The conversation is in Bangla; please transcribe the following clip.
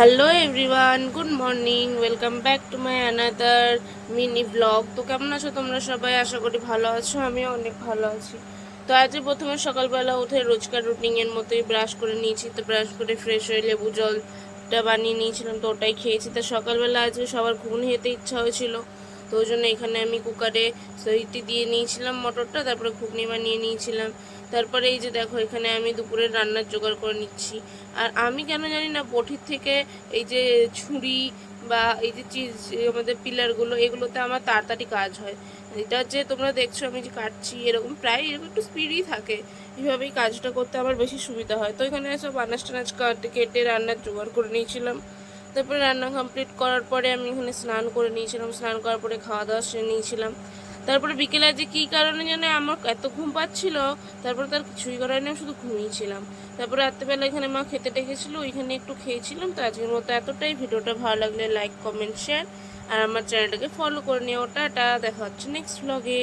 Hello everyone, good morning, welcome back to my another mini blog. তো কেমন আছো তোমরা সবাই? আশা করি ভালো আছো, আমিও অনেক ভালো আছি। তো আজ প্রথমে সকালবেলা উঠে রোজকার রুটিনের মতোই ব্রাশ করে নিয়েছি। তো ব্রাশ করে ফ্রেশ হয়ে লেবু জলটা বানিয়ে নিয়েছিলাম, তো ওটাই খেয়েছি। তো সকালবেলা আজকে সবার ঘুগনি খেতে ইচ্ছা হয়েছিল, তো ওই জন্য এখানে আমি কুকারে সইটি দিয়ে নিয়েছিলাম মটরটা, তারপরে ঘুগনি বানিয়ে নিয়েছিলাম। তারপরে এই যে দেখো, এখানে আমি দুপুরের রান্নার জোগাড় করে নিচ্ছি। আর আমি কেন জানি না বটির থেকে এই যে ছুরি বা এই যে চিজ, আমাদের পিলারগুলো, এগুলোতে আমার তাড়াতাড়ি কাজ হয়। এটা যে তোমরা দেখছো আমি যে কাটছি, এরকম প্রায় এরকম একটু স্পিডই থাকে। এইভাবেই কাজটা করতে আমার বেশি সুবিধা হয়। তো এখানে সব আনাজ টানাজ কেটে রান্নার জোগাড় করে নিয়েছিলাম। তারপরে রান্না কমপ্লিট করার পরে আমি এখানে স্নান করে নিয়েছিলাম, স্নান করার পরে খাওয়া দাওয়া সেরে নিয়েছিলাম। তারপরে বিকেলে যে কী কারণে যেন আমার এত ঘুম পাচ্ছিল, তারপরে তার কিছুই করার নেই, শুধু ঘুমিয়েছিলাম। তারপরে রাত্রেবেলা এখানে মা খেতে ডেকেছিল, ওইখানে একটু খেয়েছিলাম। তো আজকের মতো এতটাই। ভিডিওটা ভালো লাগলে লাইক, কমেন্ট, শেয়ার আর আমার চ্যানেলটাকে ফলো করে নিও। টাটা, দেখা হচ্ছে নেক্সট ব্লগে।